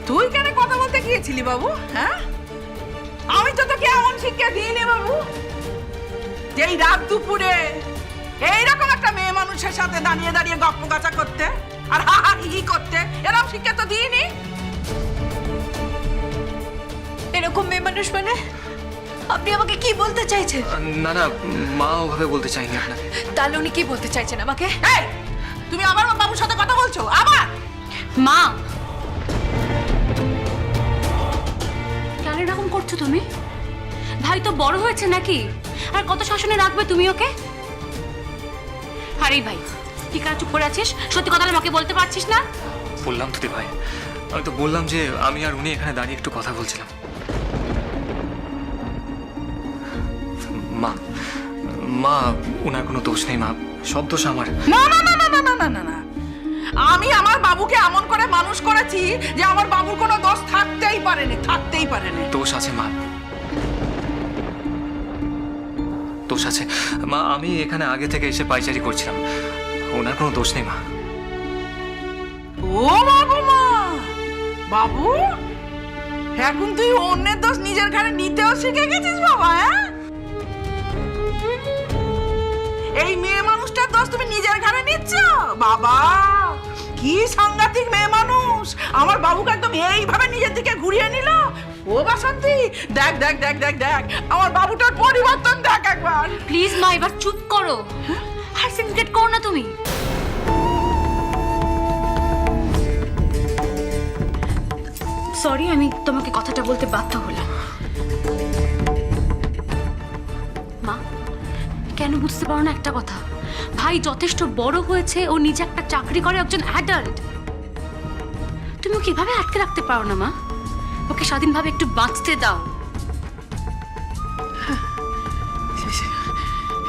তুই কেন কথা বলতে গিয়েছিলি বাবু? হ্যাঁ, আমি তো তোকে এমন শিক্ষা দিইনি বাবু যে এই রাত দুপুরে এইরকম একটা মেয়ে মানুষের সাথে দাঁড়িয়ে দাঁড়িয়ে গপ্প গাছা করতে আর হা হা হি হি করতে, এরকম শিক্ষা তো দিইনি। এরকম মেয়ে মানুষ মানে আপনি আমাকে কি বলতে চাইছেন? না না, মা ওভাবে বলতে চাইনি আপনাকে। তাহলে উনি কি বলতে চাইছেন আমাকে? এই, তুমি আবার আমার বাবুর সাথে কথা বলছো? আবার? মা, কেন এরকম করছো তুমি? ভাই তো বড় হয়েছে নাকি? আর কত শাসনে রাখবে তুমি ওকে? আরে ভাই, কি কাজ চুপ করে আছিস? সত্যি কথা আমাকে বলতে পারছিস না? বললাম তো ভাই, আমি তো বললাম যে আমি আর উনি এখানে দাঁড়িয়ে একটু কথা বলছিলাম। মা, মা ওনার কোনো দোষ নেই মা, সব দোষ আমার। না না না না না না না না না, আমি আমার বাবুকে এমন করে মানুষ করেছি যে আমার বাবুর কোনো দোষ থাকতেই পারেনি, থাকতেই পারেনি। দোষ আছে মা, দোষ আছে মা। আমি এখানে আগে থেকে এসে পাইচারি করছিলাম, ওনার কোনো দোষ নেই মা। ও বাবু, মা বাবু, এখন তুই অন্যের দোষ নিজের ঘাড়ে নিতেও শিখে গেছিস বাবা? হ্যাঁ, এই মেয়ে মানুষটার দোষ তুমি নিজের ঘাড়ে নিচ্ছ? বাবা, কি সাংঘাতিক মেয়ে মানুষ! আমার বাবুকে একদম এইভাবে নিজের দিকে ঘুরিয়ে নিল। ও বাসন্তী, দেখ দেখ দেখ দেখ দেখ, আমার বাবুটার পরিবর্তন দেখ একবার। প্লিজ মা, এবার চুপ করো। আর সিনক্রেট করো না তুমি। সরি, আমি তোমাকে কথাটা বলতে বাধ্য হলাম। মা, কেন বুঝতে পারো না একটা কথা? ভাই যথেষ্ট বড় হয়েছে, ও নিজে একটা চাকরি করে, একজন অ্যাডাল্ট। তুমি ওকে এভাবে আটকে রাখতে পারো না মা। ওকে স্বাধীনভাবে একটু বাঁচতে দাও।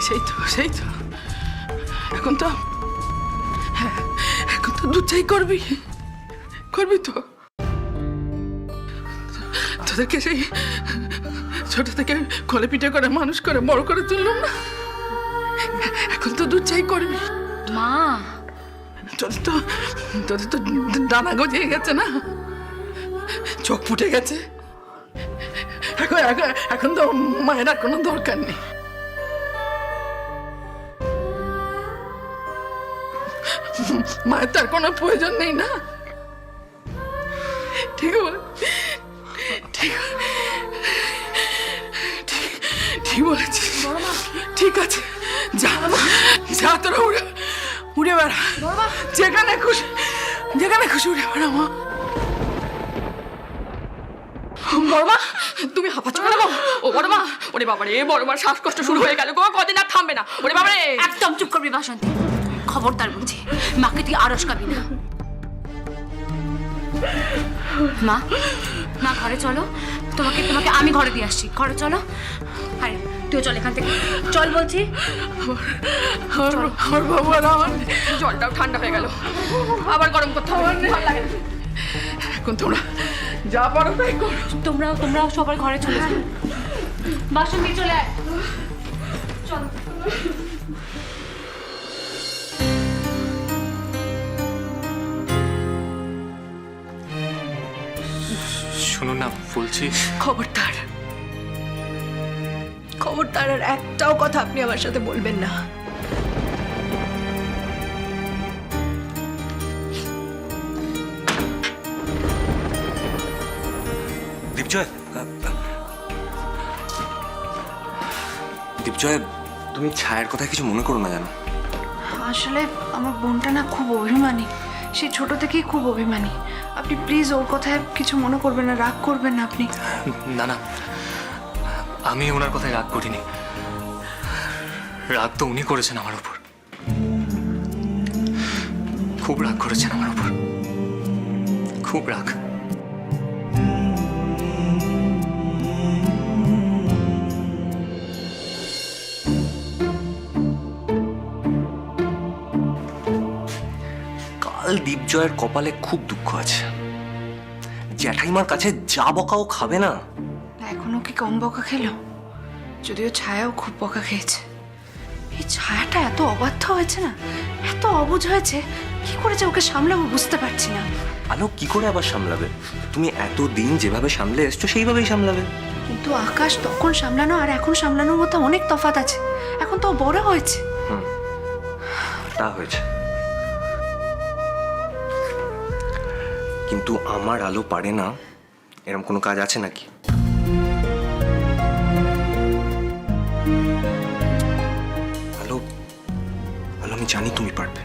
সেই তো এখন তো, হ্যাঁ, এখন তো দুধ চাই করবি, করবি তো। তোদেরকে সেই ছোট থেকে কোলে পিঠে করে মানুষ করে বড় করে তুললাম না, এখন তো দুধ চাই করবি। মা, তোদের তো ডানা গজিয়ে গেছে না, চোখ ফুটে গেছে, এখন তো মায়ের আর কোনো দরকার নেই। মায়ের তার কোনো প্রয়োজন নেই না, ঠিক ঠিক বলেছিস, ঠিক আছে, যা যা, তোরা উড়ে উড়ে বেড়া, যেখানে খুশি উড়ে বেড়া। মা, বড়মা, তুমি হাঁপাচ্ছ কেন গো? ও বড়মা, ওরে বাবা রে, বড়মার শ্বাসকষ্ট শুরু হয়ে গেল গো, কদিন আর থামবে না। ওরে বাবা রে, একদম চুপ করবি বাসন্তী। খবরদার বলছি, মাকে তুই আর আটকাবি না। মা, মা ঘরে চলো, তোমাকে আমি ঘরে দিয়ে আসছি। ঘরে চলো। আরে তুই চল এখান থেকে, চল বলছি। আমার বাবু আর আমার জলটাও ঠান্ডা হয়ে গেল, আবার গরম করতে হবে, ভালো লাগে না। এখন তোমরা যা পারো তাই করো। তোমরাও সবার ঘরে চলে যাও। বাসন্তী চলে আয়, চল। শুনুন না, বলছি খবরদার আর একটাও কথা আপনি আমার সাথে বলবেন না। দীপজয়, তুমি ছায়ের কথা কিছু মনে করো না, জানো? আসলে আমার বোনটা না খুব অভিমানী, সে ছোট থেকেই খুব অভিমানী। আপনি প্লিজ ওর কথায় কিছু মনে করবেন না, রাগ করবেন না আপনি। না না, আমি ওনার কথায় রাগ করিনি। রাগ তো উনি করেছেন আমার উপর, খুব রাগ করেছেন আমার উপর, খুব রাগ। কাল দীপজয়ের কপালে খুব দুঃখ আছে। জ্যাঠাইমার কাছে যা বকাও খাবে না। এখনো কি কম বকা খেলো? যদিও ছায়াও খুব বকা খেয়েছে। এই ছায়াটা এত অবাধ্য হয়েছে না, এত অবুঝ হয়েছে, কি করে যে ওকে সামলাবো বুঝতে পারছি না। আলো কি করে আবার সামলাবে? তুমি এতদিন যেভাবে সামলে এসছো সেইভাবেই সামলাবে। কিন্তু আকাশ তখন সামলানো আর এখন সামলানোর মধ্যে অনেক তফাৎ আছে। এখন তো ও বড় হয়েছে। তা হয়েছে, কিন্তু আমার আলো পারে না এরকম কোনো কাজ আছে নাকি? আলো, আলো আমি জানি তুমি পারবে।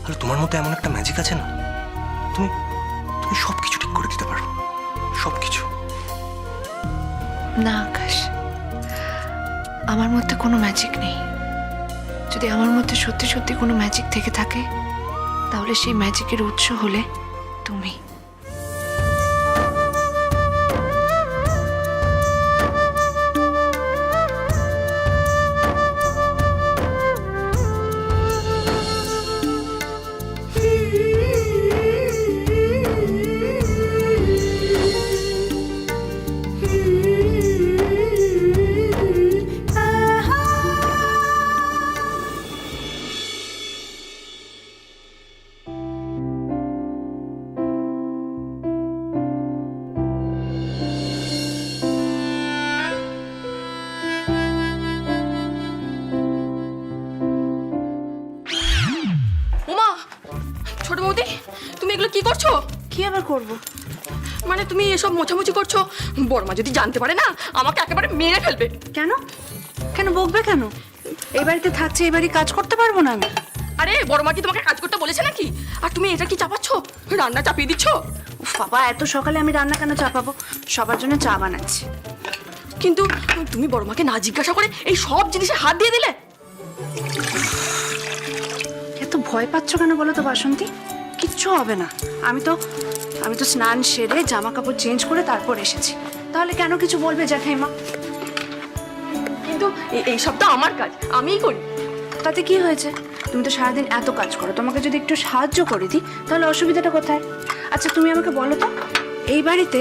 আলো তোমার মতো এমন একটা ম্যাজিক আছে না, তুমি তুমি সবকিছু ঠিক করে দিতে পারো, সবকিছু। না আকাশ, আমার মধ্যে কোনো ম্যাজিক নেই। যদি আমার মধ্যে সত্যি সত্যি কোনো ম্যাজিক থেকে থাকে তাহলে সেই ম্যাজিকের উৎস হলে তুমি। উমা, ছোট বৌদি, তুমি এগুলো কি করছো? কি আবার করব? মানে তুমি এসব মোছামুছি করছো, বড়মা যদি জানতে পারে না আমাকে একেবারে মেরে ফেলবে। কেন কেন বকবে কেন? এই বাড়িতে থাকছে, এই বাড়ি কাজ করতে পারবো না আমি? আরে বড়মা কি তোমাকে কাজ করতে বলেছে নাকি? আর তুমি এটা কি চাপাচ্ছ? রান্না চাপিয়ে দিচ্ছ? উফ বাবা, এত সকালে আমি রান্না কেন চাপাবো? সবার জন্য চা বানাচ্ছি। কিন্তু তুমি বড়মাকে না জিজ্ঞাসা করে এই সব জিনিসে হাত দিয়ে দিলে। এত ভয় পাচ্ছ কেন বলো তো বাসন্তী? কিচ্ছু হবে না। আমি তো স্নান সেরে জামা কাপড় চেঞ্জ করে তারপর এসেছি। তাহলে কেন কিছু বলবে জ্যাঠাইমা? কিন্তু এই সবটা আমার কাজ, আমিই করি। তাতে কি হয়েছে? তুমি তো সারাদিন এত কাজ করো, তোমাকে যদি একটু সাহায্য করে দিই তাহলে অসুবিধাটা কোথায়? আচ্ছা তুমি আমাকে বলো তো, এই বাড়িতে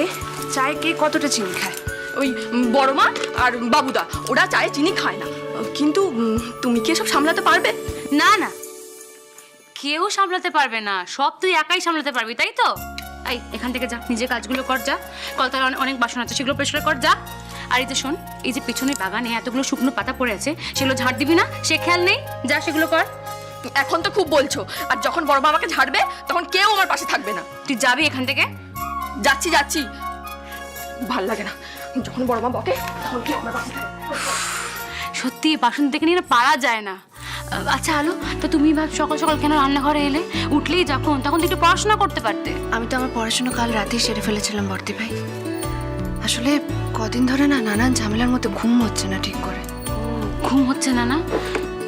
চায়ে কে কতটা চিনি খায়? ওই বড়মা আর বাবুদা, ওরা চায়ে চিনি খায় না। কিন্তু তুমি কি এসব সামলাতে পারবে? না না, কেউ সামলাতে পারবে না, সব তুই একাই সামলাতে পারবি, তাই তো? এই এখান থেকে যা, নিজে কাজগুলো কর, যা। কলতলায় অনেক বাসন আছে, সেগুলো পরিষ্কার কর, যা। আর এই যে শোন, এই যে পিছনের বাগানে এতগুলো শুকনো পাতা পড়ে আছে, সেগুলো ঝাড় দিবি না? সে খেয়াল নেই, যা সেগুলো কর। এখন তো খুব বলছো, আর যখন বড়মা আমাকে ঝাড়বে তখন কেউ আমার পাশে থাকবে না। তুই যাবি এখান থেকে? যাচ্ছি যাচ্ছি, ভাল লাগে না যখন বড়মা বকে তখন কেউ আমার পাশে থাকবে। সত্যি বাসন থেকে নিয়ে না পারা যায় না। আচ্ছা আলো, তো তুমি ভাব সকাল সকাল কেন রান্নাঘরে এলে? উঠলেই তখন তো একটু পড়াশোনা করতে পারতে। আমি তো আমার পড়াশোনা কাল রাতেই সেরে ফেলেছিলাম বর্দি ভাই। আসলে কদিন ধরে না নানান ঝামেলার মধ্যে ঘুম হচ্ছে না ঠিক করে। ঘুম হচ্ছে না? না,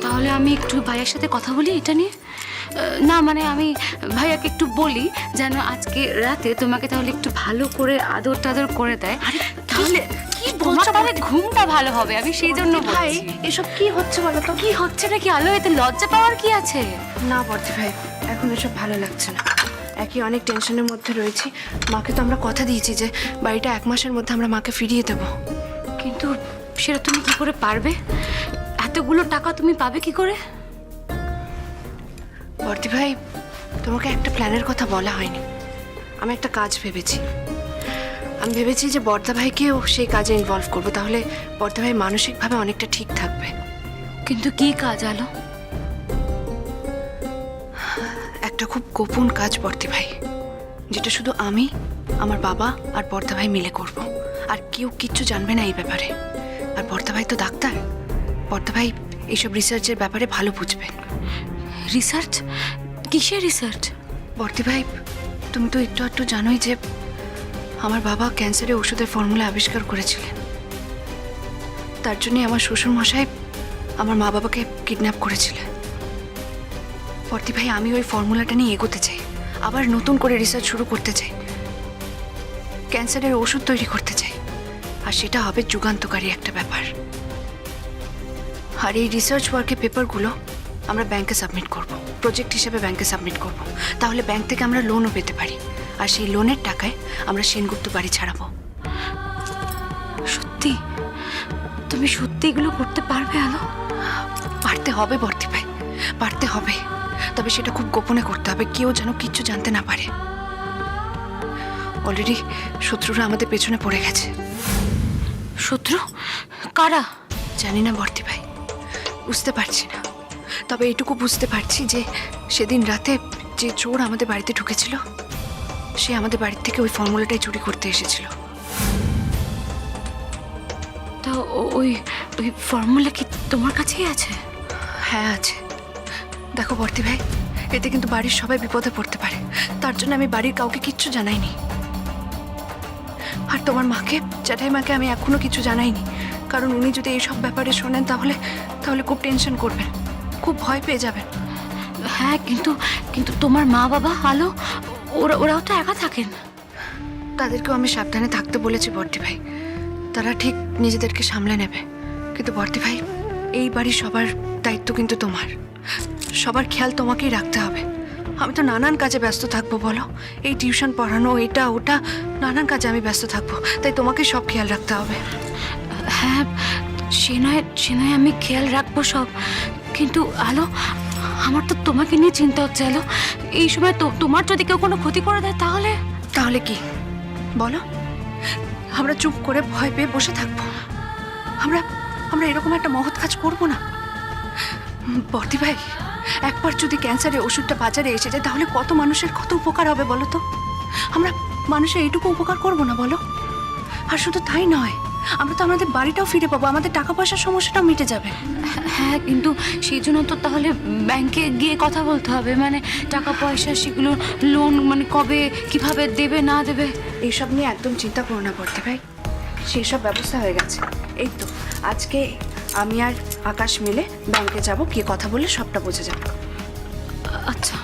তাহলে আমি একটু ভাইয়ার সাথে কথা বলি এটা নিয়ে। না মানে আমি ভাইয়াকে একটু বলি যেন আজকে রাতে তোমাকে তাহলে একটু ভালো করে আদর টাদর করে দেয়। আরে তাহলে কি বলছো? তাহলে ঘুমটা ভালো হবে, আমি সেই জন্য ভাই বলছি। এসব কি হচ্ছে বলো তো? কি হচ্ছে নাকি আলো? এতে লজ্জা পাওয়ার কি আছে? না বর্দি ভাই, এখন এসব ভালো লাগছে না। একই অনেক টেনশনের মধ্যে রয়েছি। মাকে তো আমরা কথা দিয়েছি যে বাড়িটা 1 মাসের মধ্যে আমরা মাকে ফিরিয়ে দেবো। কিন্তু সেটা তুমি কি করে পারবে? এতগুলো টাকা তুমি পাবে কি করে? বর্দি ভাই, তোমাকে একটা প্ল্যানের কথা বলা হয়নি। আমি একটা কাজ ভেবেছি। আমি ভেবেছি যে বর্দা ভাইকেও সেই কাজে ইনভলভ করবো, তাহলে বর্দা ভাই মানসিকভাবে অনেকটা ঠিক থাকবে। কিন্তু কি কাজ আলো? একটা খুব গোপন কাজ বর্দি ভাই, যেটা শুধু আমি, আমার বাবা আর বর্দা ভাই মিলে করব। আর কেউ কিচ্ছু জানবে না এই ব্যাপারে। আর বর্দা ভাই তো ডাক্তার, বর্দা ভাই এইসব রিসার্চের ব্যাপারে ভালো বুঝবে। রিসার্চ? কিসের রিসার্চ? বর্দি ভাই, তুমি তো একটু জানোই যে আমার বাবা ক্যান্সারের ওষুধের ফর্মুলা আবিষ্কার করেছিলেন। তার জন্যই আমার শ্বশুর মশাই আমার মা বাবাকে কিডন্যাপ করেছিলেন। বর্দি ভাই, আমি ওই ফর্মুলাটা নিয়ে এগোতে চাই, আবার নতুন করে রিসার্চ শুরু করতে চাই, ক্যান্সারের ওষুধ তৈরি করতে চাই। আর সেটা হবে যুগান্তকারী একটা ব্যাপার। আর এই রিসার্চ ওয়ার্কের পেপারগুলো আমরা ব্যাংকে সাবমিট করব, প্রজেক্ট হিসেবে ব্যাংকে সাবমিট করব। তাহলে ব্যাংক থেকে আমরা লোনও পেতে পারি, আর সেই লোনের টাকায় আমরা সেনগুপ্ত বাড়ি ছাড়াবো। সত্যি? তুমি সত্যি এগুলো করতে পারবে আলো? পারতে হবে বর্দি ভাই, পারতে হবে, তবে সেটা খুব গোপনে করতে হবে, কেউ যেন কিচ্ছু জানতে না পারে। অলরেডি শত্রুরা আমাদের পেছনে পড়ে গেছে। শত্রু কারা? জানি না বর্তি ভাই, বুঝতে পারছি না, তবে এইটুকু বুঝতে পারছি যে সেদিন রাতে যে চোর আমাদের বাড়িতে ঢুকেছিল সে আমাদের বাড়ির থেকে ওই ফর্মুলাটাই চুরি করতে এসেছিল। তো ওই ওই ফর্মুলা কি তোমার কাছেই আছে? হ্যাঁ আছে। দেখো বর্তি ভাই, এতে কিন্তু বাড়ির সবাই বিপদে পড়তে পারে, তার জন্য আমি বাড়ির কাউকে কিচ্ছু জানাইনি। আর তোমার মাকে, জ্যাঠাইমাকে আমি এখনো কিছু জানাইনি, কারণ উনি যদি এইসব ব্যাপারে শোনেন তাহলে তাহলে খুব টেনশন করবেন, খুব ভয় পেয়ে যাবেন। হ্যাঁ, কিন্তু কিন্তু তোমার মা বাবা আলো ওরাও তো একা থাকেন। তাদেরকেও আমি সাবধানে থাকতে বলেছি বর্তি ভাই, তারা ঠিক নিজেদেরকে সামলে নেবে। কিন্তু বর্তি ভাই, এই বাড়ির সবার দায়িত্ব কিন্তু তোমার, সবার খেয়াল তোমাকেই রাখতে হবে। আমি তো নানান কাজে ব্যস্ত থাকবো বলো, এই টিউশন পড়ানো, এটা ওটা, নানান কাজে আমি ব্যস্ত থাকবো, তাই তোমাকে সব খেয়াল রাখতে হবে। হ্যাঁ, সে নয় আমি খেয়াল রাখবো সব, কিন্তু আলো আমার তো তোমাকে নিয়ে চিন্তা হচ্ছে। আলো, এই সময় তো তোমার যদি কেউ কোনো ক্ষতি করে দেয় তাহলে? তাহলে কি বলো? আমরা চুপ করে ভয় পেয়ে বসে থাকবো? আমরা আমরা এরকম একটা মহৎ কাজ করবো না বর্তি ভাই। একবার যদি ক্যান্সারের ওষুধটা বাজারে এসে যায় তাহলে কত মানুষের কত উপকার হবে বলো তো? আমরা মানুষের এইটুকু উপকার করবো না বলো? আর শুধু তাই নয়, আমরা তো আমাদের বাড়িটাও ফিরে পাবো, আমাদের টাকা পয়সার সমস্যাটাও মিটে যাবে। হ্যাঁ, কিন্তু সেই জন্য তো তাহলে ব্যাংকে গিয়ে কথা বলতে হবে, মানে টাকা পয়সা সেগুলো লোন মানে কবে কিভাবে দেবে না দেবে। এইসব নিয়ে একদম চিন্তা করো না বর্তি ভাই, সেই সব ব্যবস্থা হয়ে গেছে। এই তো আজকে আমি আর আকাশ মিলে ব্যাংকে যাব, কি কথা বলে সবটা বুঝে যাবো। আচ্ছা,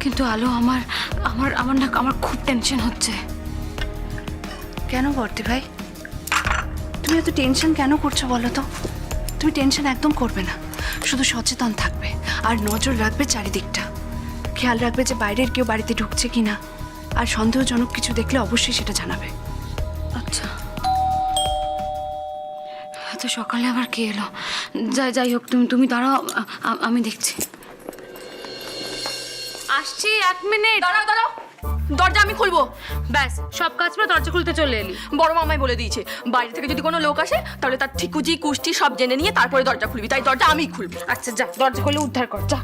কিন্তু আলো আমার আমার আমার না আমার খুব টেনশন হচ্ছে। কেন বর্তি ভাই, তুমি এত টেনশন কেন করছো বলো তো? তুমি টেনশন একদম করবে না, শুধু সচেতন থাকবে আর নজর রাখবে চারিদিকটা, খেয়াল রাখবে যে বাইরের কেউ বাড়িতে ঢুকছে কিনা, আর সন্দেহজনক কিছু দেখলে অবশ্যই সেটা জানাবে। আচ্ছা, এত সকালে আবার কে এলো? যাই হোক, তুমি দাঁড়াও, আমি দেখছি। আসছি, 1 মিনিট। দাঁড়াও দাঁড়াও, দরজা আমি খুলবো। ব্যাস, সব কাজ করে দরজা খুলতে চলে এলি। বড় মামাই বলে দিয়েছে বাইরে থেকে যদি কোনো লোক আসে তাহলে তার ঠিকুজি কুষ্টি সব জেনে নিয়ে তারপরে দরজা খুলবি, তাই দরজা আমিই খুলবো। আচ্ছা যা, দরজা খুলে উদ্ধার কর, যা।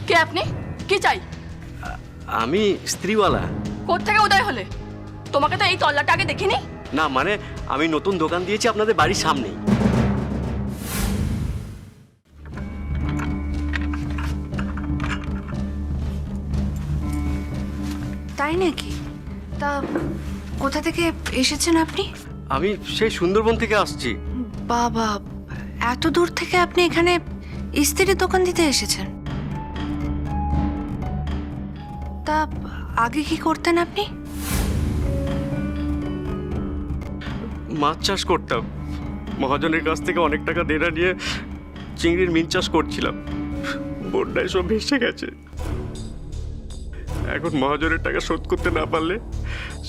কে আপনি? কি চাই? আমি স্ত্রীওয়ালা। কোত্থেকে উদয় হলে? তোমাকে তো এই তল্লাটা আগে দেখিনি। না মানে আমি নতুন দোকান দিয়েছি আপনাদের বাড়ির সামনেই। তাই নাকি? তা কোথা থেকে এসেছেন আপনি? আমি সেই সুন্দরবন থেকে আসছি। বাবা, এত দূর থেকে আপনি এখানে ইস্ত্রির দোকান দিতে এসেছেন? তা আগে কি করতেন আপনি? মাছ চাষ করতাম, মহাজনের কাছ থেকে অনেক টাকা দেনা নিয়ে চিংড়ির মিন চাষ করছিলাম। বন্যায় সব ভেসে গেছে। এখন মহাজনের টাকা শোধ করতে না পারলে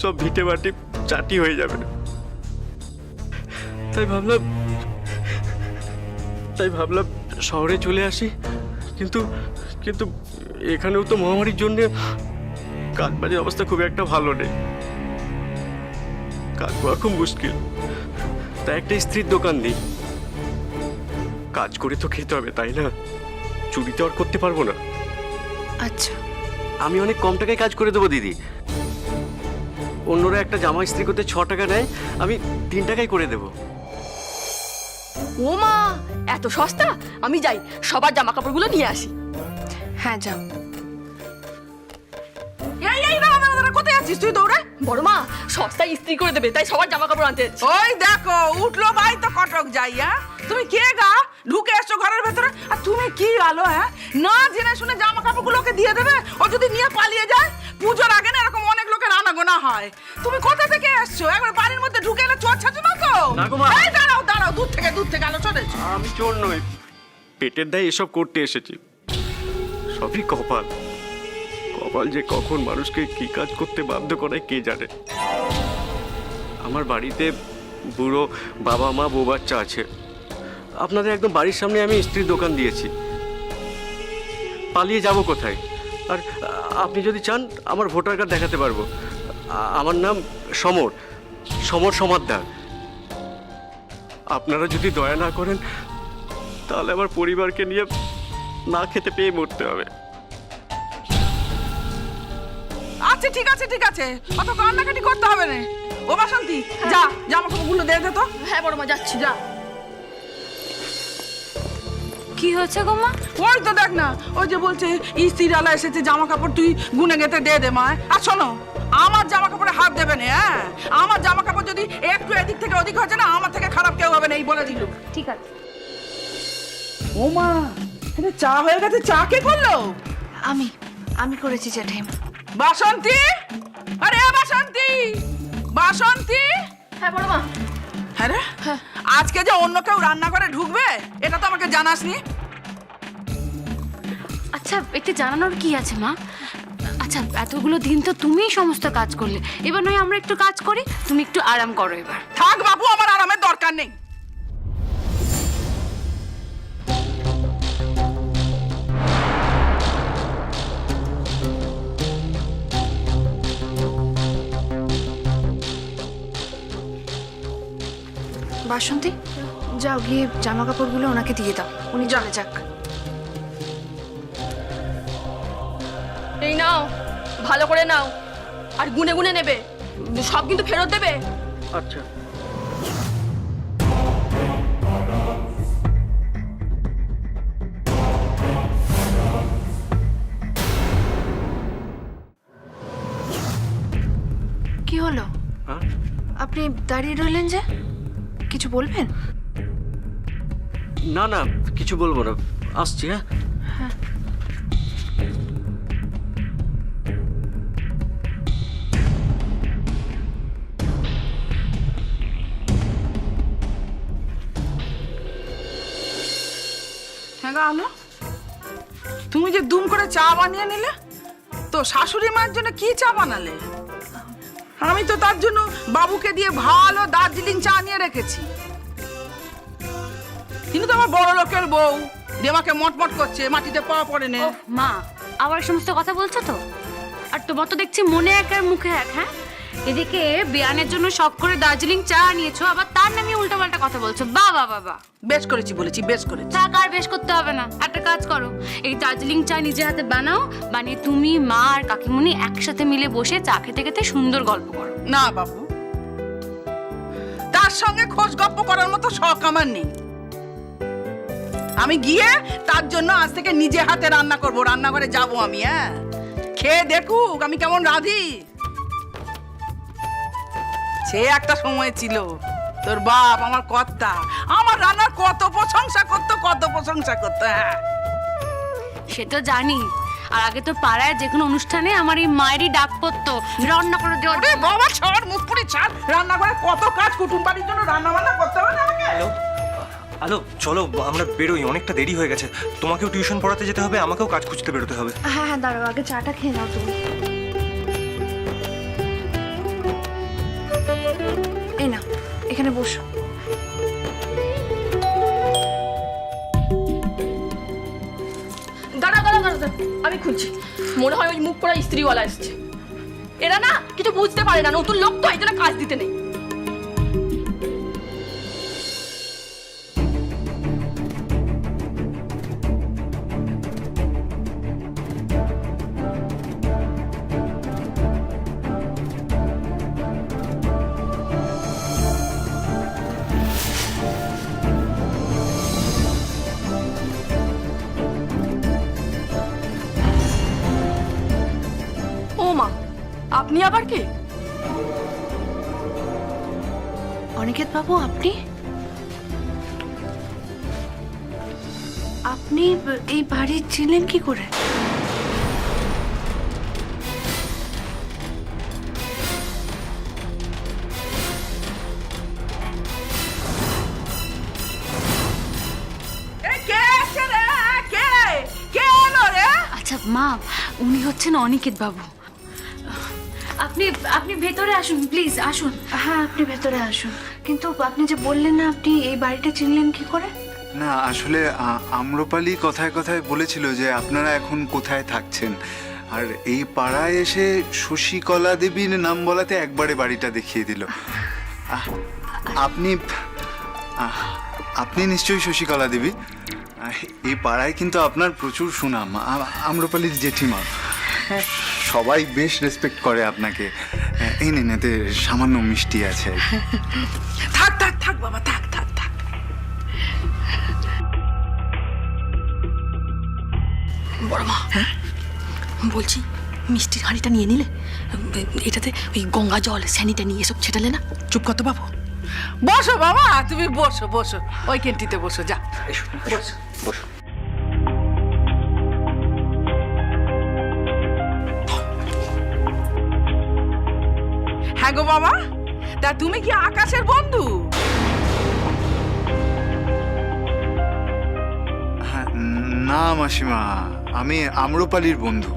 সব ভিটে বাটি চাটি হয়ে যাবে। তাই ভাবলাম শহরে চলে আসি, কিন্তু কিন্তু এখানেও তো মহামারীর জন্য কাজবাজের অবস্থা খুব একটা ভালো নেই, কাজ পাওয়া খুব মুশকিল। তাই একটা স্ত্রীর দোকান দিই, কাজ করে তো খেতে হবে তাই না? চুরি তো আর করতে পারবো না। আচ্ছা, আমি অনেক কম টাকায় কাজ করে দেবো দিদি। অন্যরা একটা জামা ইস্ত্রি করতে 6 টাকা নেয়, আমি 3 টাকায় করে দেবো। ও মা, এত সস্তা! আমি যাই সবার জামা কাপড়গুলো নিয়ে আসি। হ্যাঁ যাও। এই দাঁড়া দাঁড়া দাঁড়া, কোথায় আছিস তুই দৌড়ে? বড় মা সস্তায় ইস্ত্রি করে দেবে, তাই সবার জামা কাপড় আনতে যাচ্ছি। ওই দেখো উঠলো ভাই তো কটক যাইয়া। তুমি কে গা ঢুকে এসছো ঘরের ভেতরে? আর তুমি কি আলো, হ্যাঁ না জেনে শুনে জামা কাপড়গুলোকে দিয়ে দেবে? ও যদি নিয়ে পালিয়ে যায়, পুজোর আগে না এরকম অনেক লোকের আনাগোনা হয়। তুমি কোথা থেকে এসছো? একবার বাড়ির মধ্যে ঢুকে এলে চোর ছাচো না তো? না গো মা। এই দাঁড়াও দাঁড়াও, দূর থেকে আলো চলে এসো। আমি চোর নই, পেটের দায় এসব করতে এসেছি। সবই কপাল, কপাল যে কখন মানুষকে কি কাজ করতে বাধ্য করে কে জানে। আমার বাড়িতে বুড়ো বাবা মা বউ বাচ্চা আছে। আপনাদের একদম বাড়ির সামনে আমি ইস্ত্রির দোকান দিয়েছি। পালিয়ে যাব কোথায়? আর আপনি যদি চান আমার ভোটার কার্ড দেখাতে পারবো। আমার নাম সমর সমাদ্দার। আপনারা যদি দয়া না করেন তাহলে আমার পরিবারকে নিয়ে না খেতে পেয়ে মরতে হবে। আচ্ছা ঠিক আছে ঠিক আছে, অত কান্নাকাটি করতে হবে না। ও বাসন্তী, যা জামা কাপড়গুলো দিয়ে দে তো। হ্যাঁ বড় মা, যাচ্ছি। যা। কি হয়েছে গো মা? ওই তো দেখ না, ওই যে বলছে ইস্ত্রিওয়ালা এসেছে, জামা কাপড় তুই গুনে গেতে দিয়ে দে মা। আর শোনো, আমার জামা কাপড়ে হাত দেবে না। হ্যাঁ, আমার জামা কাপড় যদি একটু এদিক থেকে ওদিক হচ্ছে না, আমার থেকে খারাপ কেউ হবে না, এই বলে দিল। ঠিক আছে। ও মা, এটা চা হয়ে গেছে। চা কে করলো? আমি করেছি জ্যাঠাইমা। বাসন্তী, আরে বাসন্তী, বাসন্তী। হ্যাঁ বড় মা। হ্যাঁ রে, আজকে যে অন্য কেউ রান্না করে ঢুকবে এটা তো আমাকে জানাসনি। আচ্ছা, এতে জানানোর কি আছে মা? আচ্ছা, এতগুলো দিন তো তুমিই সমস্ত কাজ করলে, এবার নয় আমরা একটু কাজ করি, তুমি একটু আরাম করো এবার। থাক বাবু, আমার আরামের দরকার নেই। বাসন্তী, যাও গিয়ে জামা কাপড়গুলো ওনাকে দিয়ে দাও, উনি চলে যাক। এই নাও, ভালো করে নাও, আর গুনে গুনে নেবে, সব কিন্তু ফেরত দেবে। আচ্ছা। কি হলো? হ্যাঁ? আপনি দাঁড়িয়ে রইলেন যে, কিছু বলবেন? না না, কিছু বলবো না, আসছি। হ্যাঁ। হ্যাঁ গো আলো, তুমি যে দুম করে চা বানিয়ে নিলে, তো শাশুড়ি মায়ের জন্য কি চা বানালে? আমি তো তার জন্য বাবুকে দিয়ে ভালো দার্জিলিং চা নিয়ে রেখেছি। কিন্তু তো আমার বড় লোকের বউ দেমাকে মটমট করছে, মাটিতে পা পড়ে নে। ওহ, মা আবার সমস্ত কথা বলছো তো? আর তোমার তো দেখছি মনে এক আর মুখে এক। হ্যাঁ, এদিকে বিয়ানের জন্য শখ করে দার্জিলিং চা নিয়েছো, আবার তার নামে উল্টোপাল্টা কথা বলছো। বাবা বাবা, বেশ করেছি বলেছি, বেশ করেছি। থাক, আর বেশ করতে হবে না। একটা কাজ করো, এই দার্জিলিং চা নিজে হাতে বানাও, বানিয়ে তুমি মা আর কাকিমুনি একসাথে মিলে বসে চা খেতে খেতে সুন্দর গল্প করো। না বাবু, তার সঙ্গে খোঁজ গপ্প করার মতো শখ আমার নেই। আমি গিয়ে তার জন্য আজ থেকে নিজে হাতে রান্না করব, রান্নাঘরে যাব আমি। হ্যাঁ, খেয়ে দেখুক আমি কেমন রাঁধি। সে একটা সময় ছিল তোর বাপ আমার কর্তা, আমার রান্নার কত প্রশংসা করতো, কত প্রশংসা করতো। হ্যাঁ, সে তো জানি। আর আগে তো পাড়ায় যে কোনো অনুষ্ঠানে আমার এই মায়েরই ডাক পড়তো রান্না করে দেওয়ার ওরে জন্য। বাবা, ছাড় মুখ পুরি ছাড়। রান্নাঘরে কত কাজ, কুটুম বাড়ির জন্য রান্না বান্না করতে হবে না আমাকে? আলো, চলো আমরা বেরোই, অনেকটা দেরি হয়ে গেছে। তোমাকেও টিউশন পড়াতে যেতে হবে, আমাকেও কাজ খুঁজতে বেরোতে হবে। হ্যাঁ হ্যাঁ, দাঁড়াও, আগে চাটা খেয়ে নাও তুমি। এই না, এখানে বসো। দাঁড়া দাঁড়া দাঁড়া দাঁড়া, আমি খুঁজছি। মনে হয় ওই মুখ পড়া স্ত্রীওয়ালা এসছে। এরা না কিছু বুঝতে পারে না, নতুন লোক তো, এই জন্য কাজ দিতে নেই। ও মা, আপনি আবার কে? অনিকেত বাবু, আপনি আপনি এই বাড়ি ছিলেন কি করে? কে কে এলো রে? আচ্ছা মা, উনি হচ্ছেন অনিকেত বাবু। আপনি আপনি ভেতরে আসুন, প্লিজ আসুন। হ্যাঁ, আপনি ভেতরে আসুন। কিন্তু আপনি যে বললেন না আপনি এই বাড়িটা চিনলেন কি করে? না আসলে আম্রপালি কথায় কথায় বলেছিল যে আপনারা এখন কোথায় থাকছেন, আর এই পাড়ায় এসে শশীকলা দেবীর নাম বলাতে একবারে বাড়িটা দেখিয়ে দিল। আপনি আপনি নিশ্চয়ই শশীকলা দেবী। এই পাড়ায় কিন্তু আপনার প্রচুর সুনাম, আম্রপালির জেঠিমা। সবাই বেশ রেসপেক্ট করে আপনাকে। এই নিন, এতে সামান্য মিষ্টি আছে। থাক থাক থাক বাবা, থাক থাক থাক। বড় মা, বলছি মিষ্টির হাঁড়িটা নিয়ে নিলে, এটাতে ওই গঙ্গা জল স্যানিটা নিয়ে এসব ছেটালে না। চুপ কত বাবু, বসো বাবা, তুমি বসো বসো, ওই কেন্টিতে বসো, যা বসো বসো। হ্যাঁ গো বাবা, তা তুমি কি আকাশের বন্ধু? হ্যাঁ, না মাসিমা, আমি আম্রপালির বন্ধু।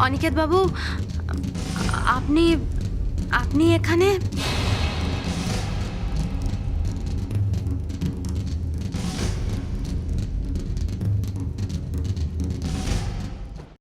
অনিকেত বাবু, আপনি আপনি এখানে?